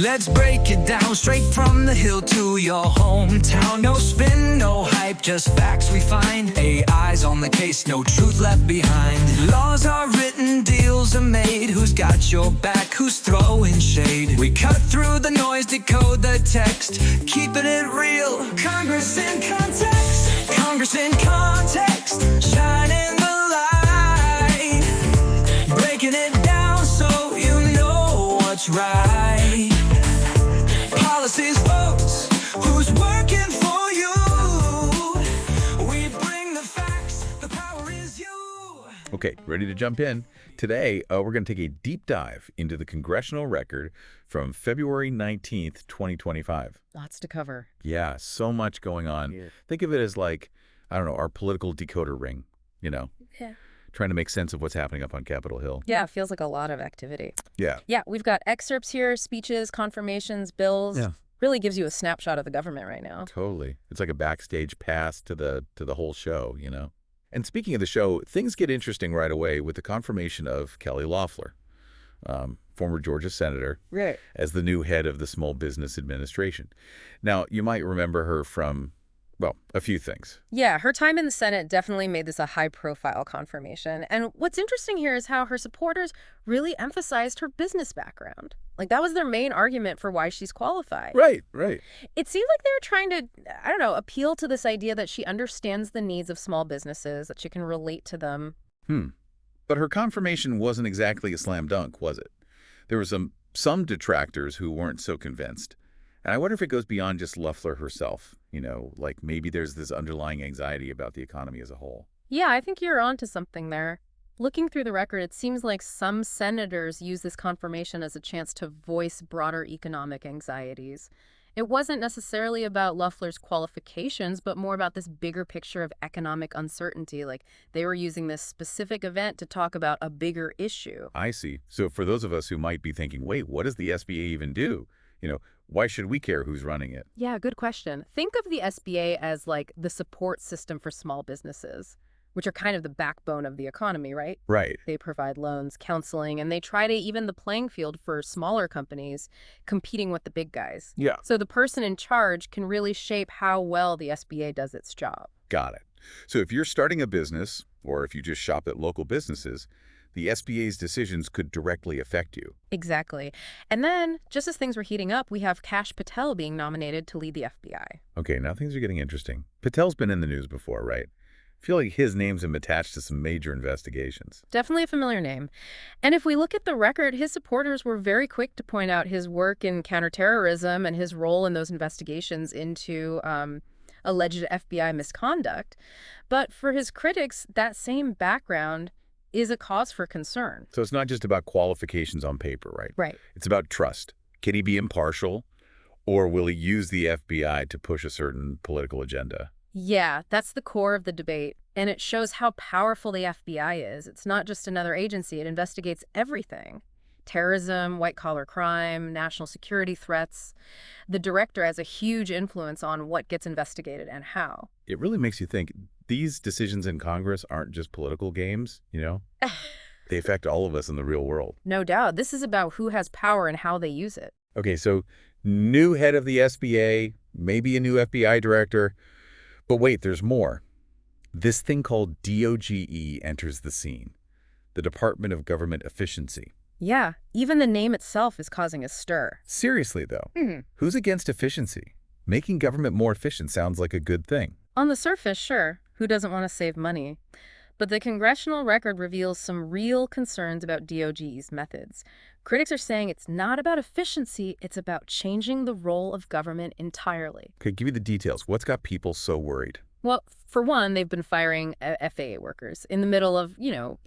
Let's break it down straight from the hill to your hometown. No spin, no hype, just facts we find. AI's on the case, no truth left behind. Laws are written, deals are made. Who's got your back, who's throwing shade? We cut through the noise, decode the text, keeping it real. Congress in context, Congress in context, shining the light, breaking it down so you know what's right. Policies, votes, who's working for you? We bring the facts, the power is you. Okay, ready to jump in? Today, we're going to take a deep dive into the Congressional Record from February 19th, 2025. Lots to cover. Yeah, so much going on. Yeah. Think of it as like, I don't know, our political decoder ring, you know? Yeah. Trying to make sense of what's happening up on Capitol Hill. Yeah, it feels like a lot of activity. Yeah. Yeah, we've got excerpts here, speeches, confirmations, bills. Yeah. Really gives you a snapshot of the government right now. Totally. It's like a backstage pass to the whole show, you know? And speaking of the show, things get interesting right away with the confirmation of Kelly Loeffler, former Georgia senator, Right. as the new head of the Small Business Administration. Now, you might remember her from, well, a few things. Yeah, her time in the Senate definitely made this a high-profile confirmation. And what's interesting here is how her supporters really emphasized her business background. Like, that was their main argument for why she's qualified. Right, right. It seemed like they were trying to, I don't know, appeal to this idea that she understands the needs of small businesses, that she can relate to them. But her confirmation wasn't exactly a slam dunk, was it? There were some detractors who weren't so convinced. And I wonder if it goes beyond just Loeffler herself. You know, like maybe there's this underlying anxiety about the economy as a whole. Yeah, I think you're onto something there. Looking through the record, it seems like some senators use this confirmation as a chance to voice broader economic anxieties. It wasn't necessarily about Loeffler's qualifications, but more about this bigger picture of economic uncertainty. Like, they were using this specific event to talk about a bigger issue. I see. So for those of us who might be thinking, wait, what does the SBA even do? You know, why should we care who's running it? Yeah, good question. Think of the SBA as like the support system for small businesses, which are kind of the backbone of the economy, right? Right. They provide loans, counseling, and they try to even the playing field for smaller companies competing with the big guys. Yeah. So the person in charge can really shape how well the SBA does its job. Got it. So if you're starting a business, or if you just shop at local businesses, the SBA's decisions could directly affect you. Exactly. And then, just as things were heating up, we have Kash Patel being nominated to lead the FBI. Okay, now things are getting interesting. Patel's been in the news before, right? I feel like his name's been attached to some major investigations. Definitely a familiar name. And if we look at the record, his supporters were very quick to point out his work in counterterrorism and his role in those investigations into alleged FBI misconduct. But for his critics, that same background is a cause for concern. So it's not just about qualifications on paper, right? Right. It's about trust. Can he be impartial, or will he use the FBI to push a certain political agenda? Yeah, that's the core of the debate. And it shows how powerful the FBI is. It's not just another agency. It investigates everything. Terrorism, white-collar crime, national security threats. The director has a huge influence on what gets investigated and how. It really makes you think these decisions in Congress aren't just political games, you know? They affect all of us in the real world. No doubt. This is about who has power and how they use it. Okay, so new head of the SBA, maybe a new FBI director. But wait, there's more. This thing called DOGE enters the scene, the Department of Government Efficiency. Yeah, even the name itself is causing a stir. Seriously, though, who's against efficiency? Making government more efficient sounds like a good thing. On the surface, sure. Who doesn't want to save money? But the Congressional Record reveals some real concerns about DOGE's methods. Critics are saying it's not about efficiency, it's about changing the role of government entirely. Okay, give me the details. What's got people so worried? Well, for one, they've been firing FAA workers. In the middle of,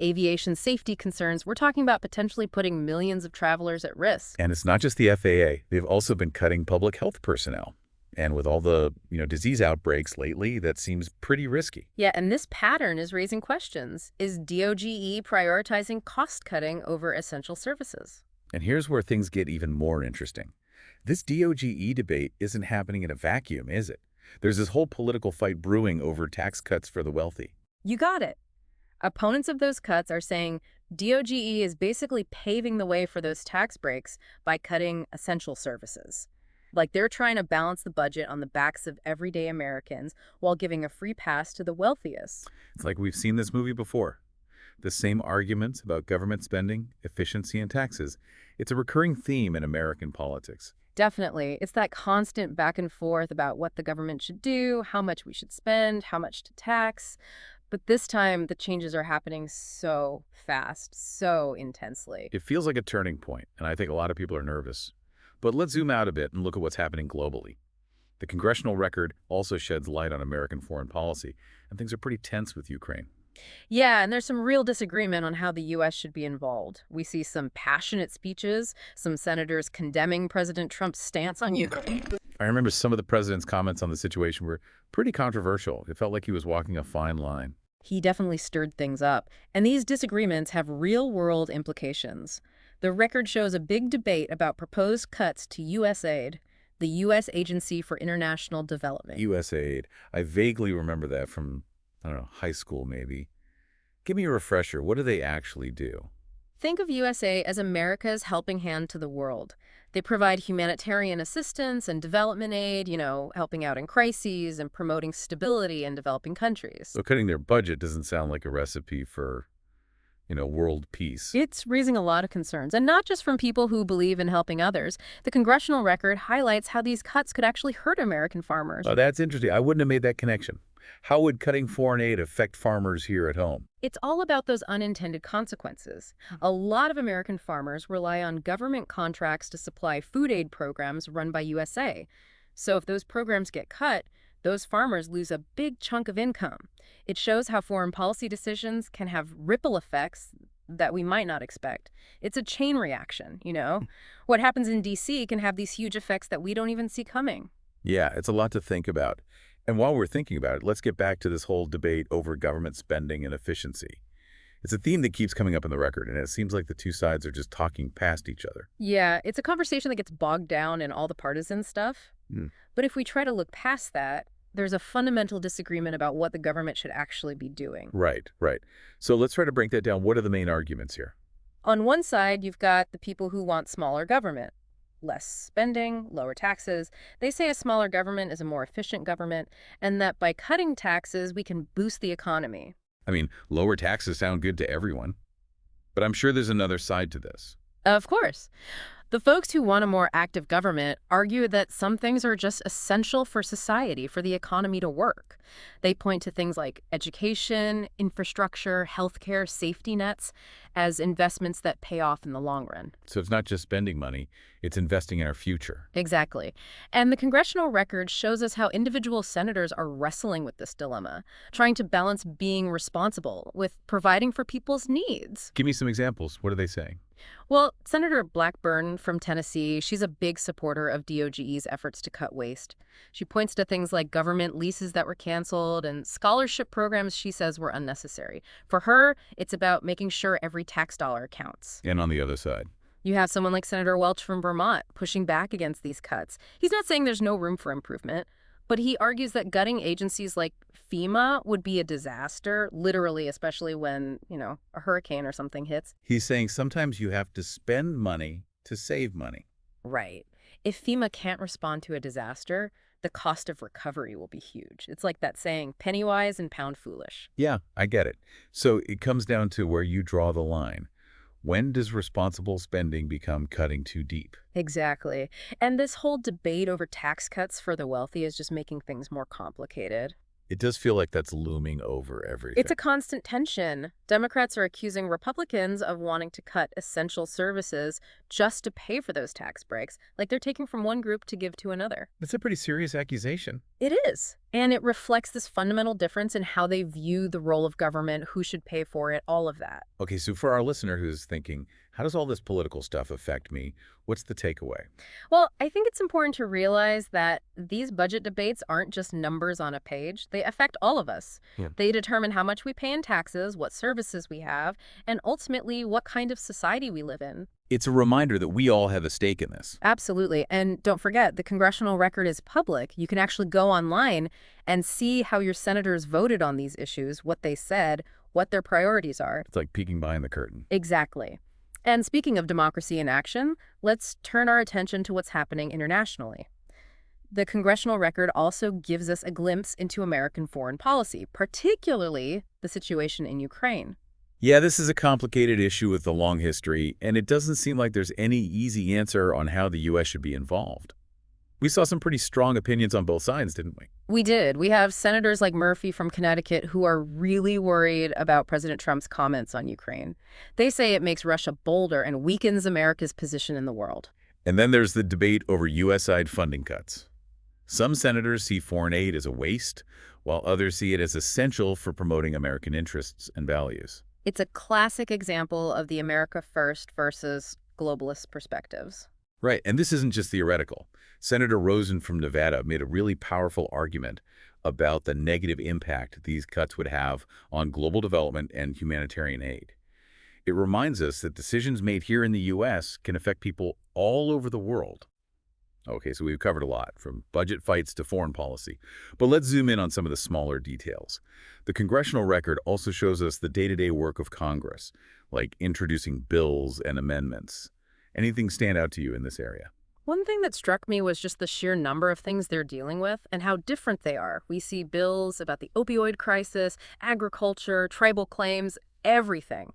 aviation safety concerns, we're talking about potentially putting millions of travelers at risk. And it's not just the FAA. They've also been cutting public health personnel. And with all the, disease outbreaks lately, that seems pretty risky. Yeah, and this pattern is raising questions. Is DOGE prioritizing cost-cutting over essential services? And here's where things get even more interesting. This DOGE debate isn't happening in a vacuum, is it? There's this whole political fight brewing over tax cuts for the wealthy. You got it. Opponents of those cuts are saying DOGE is basically paving the way for those tax breaks by cutting essential services. Like they're trying to balance the budget on the backs of everyday Americans while giving a free pass to the wealthiest. It's like we've seen this movie before. The same arguments about government spending, efficiency, and taxes. It's a recurring theme in American politics. Definitely. It's that constant back and forth about what the government should do, how much we should spend, how much to tax. But this time, the changes are happening so fast, so intensely. It feels like a turning point, and I think a lot of people are nervous. But let's zoom out a bit and look at what's happening globally. The Congressional Record also sheds light on American foreign policy, and things are pretty tense with Ukraine. Yeah, and there's some real disagreement on how the U.S. should be involved. We see some passionate speeches, some senators condemning President Trump's stance on Ukraine. I remember some of the president's comments on the situation were pretty controversial. It felt like he was walking a fine line. He definitely stirred things up, and these disagreements have real-world implications. The record shows a big debate about proposed cuts to USAID, the U.S. Agency for International Development. USAID. I vaguely remember that from, I don't know, high school maybe. Give me a refresher. What do they actually do? Think of USA as America's helping hand to the world. They provide humanitarian assistance and development aid, helping out in crises and promoting stability in developing countries. So cutting their budget doesn't sound like a recipe for, world peace. It's raising a lot of concerns, and not just from people who believe in helping others. The Congressional Record highlights how these cuts could actually hurt American farmers. Oh, that's interesting. I wouldn't have made that connection. How would cutting foreign aid affect farmers here at home? It's all about those unintended consequences. A lot of American farmers rely on government contracts to supply food aid programs run by USA. So if those programs get cut, those farmers lose a big chunk of income. It shows how foreign policy decisions can have ripple effects that we might not expect. It's a chain reaction, What happens in D.C. can have these huge effects that we don't even see coming. Yeah, it's a lot to think about. And while we're thinking about it, let's get back to this whole debate over government spending and efficiency. It's a theme that keeps coming up in the record, and it seems like the two sides are just talking past each other. Yeah, it's a conversation that gets bogged down in all the partisan stuff. But if we try to look past that, there's a fundamental disagreement about what the government should actually be doing. Right. So let's try to break that down. What are the main arguments here? On one side, you've got the people who want smaller government. Less spending, lower taxes. They say a smaller government is a more efficient government, and that by cutting taxes, we can boost the economy. I mean, lower taxes sound good to everyone. But I'm sure there's another side to this. Of course. The folks who want a more active government argue that some things are just essential for society, for the economy to work. They point to things like education, infrastructure, healthcare, safety nets as investments that pay off in the long run. So it's not just spending money, it's investing in our future. Exactly. And the Congressional Record shows us how individual senators are wrestling with this dilemma, trying to balance being responsible with providing for people's needs. Give me some examples. What are they saying? Well, Senator Blackburn from Tennessee, she's a big supporter of DOGE's efforts to cut waste. She points to things like government leases that were canceled and scholarship programs she says were unnecessary. For her, it's about making sure every tax dollar counts. And on the other side? You have someone like Senator Welch from Vermont pushing back against these cuts. He's not saying there's no room for improvement, but he argues that gutting agencies like FEMA would be a disaster, literally, especially when, a hurricane or something hits. He's saying sometimes you have to spend money to save money. Right. If FEMA can't respond to a disaster, the cost of recovery will be huge. It's like that saying, penny wise and pound foolish. Yeah, I get it. So it comes down to where you draw the line. When does responsible spending become cutting too deep? Exactly. And this whole debate over tax cuts for the wealthy is just making things more complicated. It does feel like that's looming over everything. It's a constant tension. Democrats are accusing Republicans of wanting to cut essential services just to pay for those tax breaks, like they're taking from one group to give to another. That's a pretty serious accusation. It is. And it reflects this fundamental difference in how they view the role of government, who should pay for it, all of that. Okay, so for our listener who's thinking, how does all this political stuff affect me? What's the takeaway? Well, I think it's important to realize that these budget debates aren't just numbers on a page. They affect all of us. Yeah. They determine how much we pay in taxes, what services we have, and ultimately what kind of society we live in. It's a reminder that we all have a stake in this. Absolutely. And don't forget, the Congressional Record is public. You can actually go online and see how your senators voted on these issues, what they said, what their priorities are. It's like peeking behind the curtain. Exactly. And speaking of democracy in action, let's turn our attention to what's happening internationally. The Congressional Record also gives us a glimpse into American foreign policy, particularly the situation in Ukraine. Yeah, this is a complicated issue with a long history, and it doesn't seem like there's any easy answer on how the U.S. should be involved. We saw some pretty strong opinions on both sides, didn't we? We did. We have senators like Murphy from Connecticut who are really worried about President Trump's comments on Ukraine. They say it makes Russia bolder and weakens America's position in the world. And then there's the debate over U.S.-side funding cuts. Some senators see foreign aid as a waste, while others see it as essential for promoting American interests and values. It's a classic example of the America first versus globalist perspectives. Right, and this isn't just theoretical. Senator Rosen from Nevada made a really powerful argument about the negative impact these cuts would have on global development and humanitarian aid. It reminds us that decisions made here in the U.S. can affect people all over the world. Okay, so we've covered a lot, from budget fights to foreign policy. But let's zoom in on some of the smaller details. The Congressional Record also shows us the day-to-day work of Congress, like introducing bills and amendments. Anything stand out to you in this area? One thing that struck me was just the sheer number of things they're dealing with and how different they are. We see bills about the opioid crisis, agriculture, tribal claims, everything.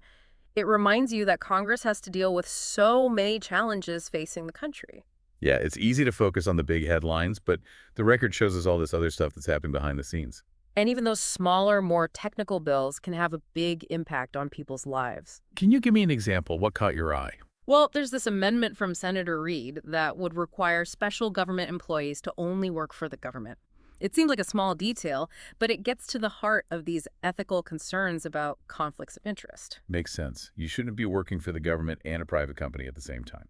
It reminds you that Congress has to deal with so many challenges facing the country. Yeah, it's easy to focus on the big headlines, but the record shows us all this other stuff that's happening behind the scenes. And even those smaller, more technical bills can have a big impact on people's lives. Can you give me an example? What caught your eye? Well, there's this amendment from Senator Reid that would require special government employees to only work for the government. It seems like a small detail, but it gets to the heart of these ethical concerns about conflicts of interest. Makes sense. You shouldn't be working for the government and a private company at the same time.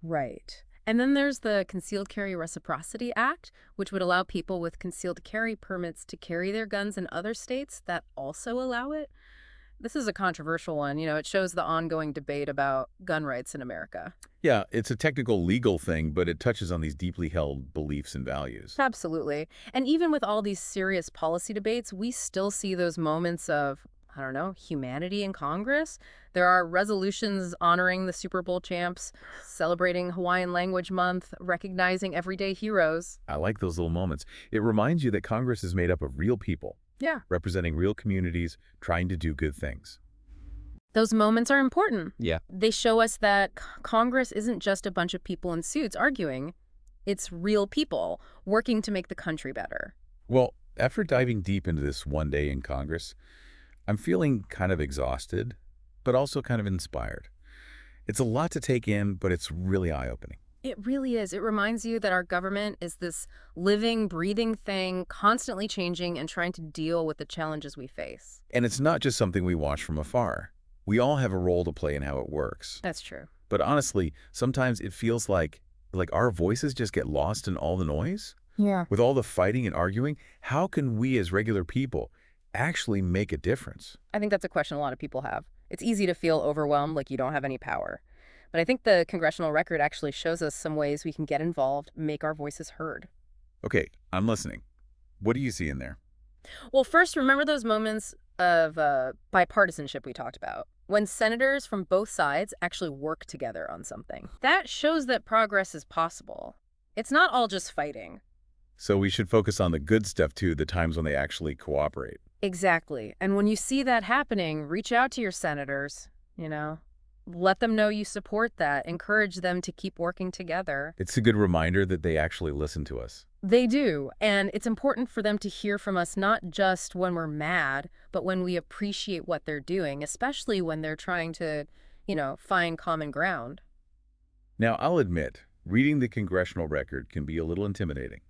Right. And then there's the Concealed Carry Reciprocity Act, which would allow people with concealed carry permits to carry their guns in other states that also allow it. This is a controversial one. You know, it shows the ongoing debate about gun rights in America. Yeah, it's a technical legal thing, but it touches on these deeply held beliefs and values. Absolutely. And even with all these serious policy debates, we still see those moments of, I don't know, humanity in Congress. There are resolutions honoring the Super Bowl champs, celebrating Hawaiian Language Month, recognizing everyday heroes. I like those little moments. It reminds you that Congress is made up of real people. Yeah. Representing real communities, trying to do good things. Those moments are important. Yeah. They show us that Congress isn't just a bunch of people in suits arguing. It's real people working to make the country better. Well, after diving deep into this one day in Congress, I'm feeling kind of exhausted, but also kind of inspired. It's a lot to take in, but it's really eye-opening. It really is. It reminds you that our government is this living, breathing thing, constantly changing and trying to deal with the challenges we face. And it's not just something we watch from afar. We all have a role to play in how it works. That's true. But honestly, sometimes it feels like our voices just get lost in all the noise. Yeah. With all the fighting and arguing, how can we as regular people actually make a difference? I think that's a question a lot of people have. It's easy to feel overwhelmed, like you don't have any power. But I think the Congressional Record actually shows us some ways we can get involved, make our voices heard. Okay, I'm listening. What do you see in there? Well, first, remember those moments of bipartisanship we talked about, when senators from both sides actually work together on something. That shows that progress is possible. It's not all just fighting. So we should focus on the good stuff too, the times when they actually cooperate. Exactly. And when you see that happening, reach out to your senators, let them know you support that, encourage them to keep working together. It's a good reminder that they actually listen to us. They do, and it's important for them to hear from us not just when we're mad, but when we appreciate what they're doing, especially when they're trying to, find common ground. Now, I'll admit, reading the Congressional Record can be a little intimidating.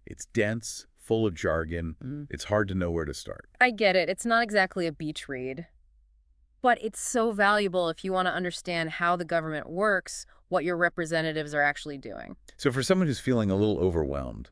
It's dense, full of jargon. It's hard to know where to start. I get it. It's not exactly a beach read. But it's so valuable if you want to understand how the government works, what your representatives are actually doing. So for someone who's feeling a little overwhelmed,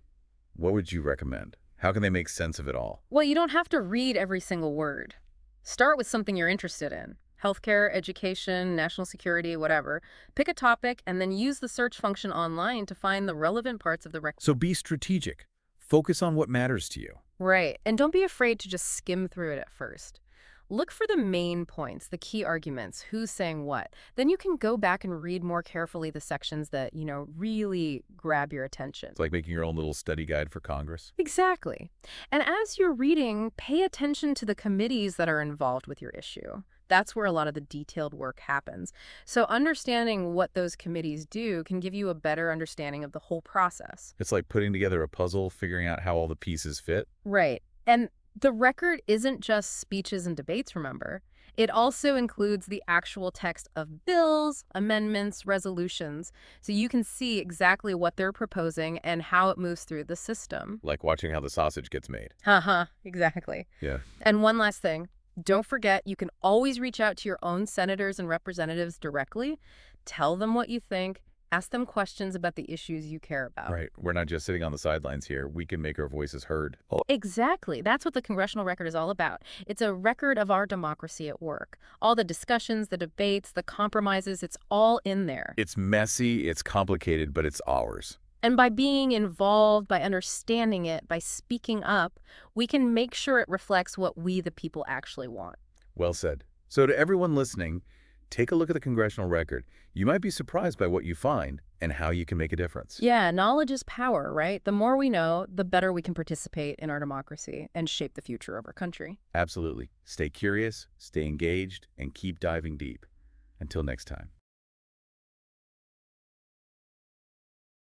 what would you recommend? How can they make sense of it all? Well, you don't have to read every single word. Start with something you're interested in. Healthcare, education, national security, whatever. Pick a topic and then use the search function online to find the relevant parts of the record. So be strategic. Focus on what matters to you. Right. And don't be afraid to just skim through it at first. Look for the main points, the key arguments, who's saying what. Then you can go back and read more carefully the sections that, really grab your attention. It's like making your own little study guide for Congress. Exactly. And as you're reading, pay attention to the committees that are involved with your issue. That's where a lot of the detailed work happens. So understanding what those committees do can give you a better understanding of the whole process. It's like putting together a puzzle, figuring out how all the pieces fit. Right. And the record isn't just speeches and debates, remember. It also includes the actual text of bills, amendments, resolutions, so you can see exactly what they're proposing and how it moves through the system. Like watching how the sausage gets made. Exactly. Yeah. And one last thing, don't forget you can always reach out to your own senators and representatives directly. Tell them what you think. Ask them questions about the issues you care about. Right. We're not just sitting on the sidelines here. We can make our voices heard. Exactly. That's what the Congressional Record is all about. It's a record of our democracy at work. All the discussions, the debates, the compromises, it's all in there. It's messy, it's complicated, but it's ours. And by being involved, by understanding it, by speaking up, we can make sure it reflects what we, the people, actually want. Well said. So to everyone listening, take a look at the Congressional Record. You might be surprised by what you find and how you can make a difference. Yeah, knowledge is power, right? The more we know, the better we can participate in our democracy and shape the future of our country. Absolutely. Stay curious, stay engaged, and keep diving deep. Until next time.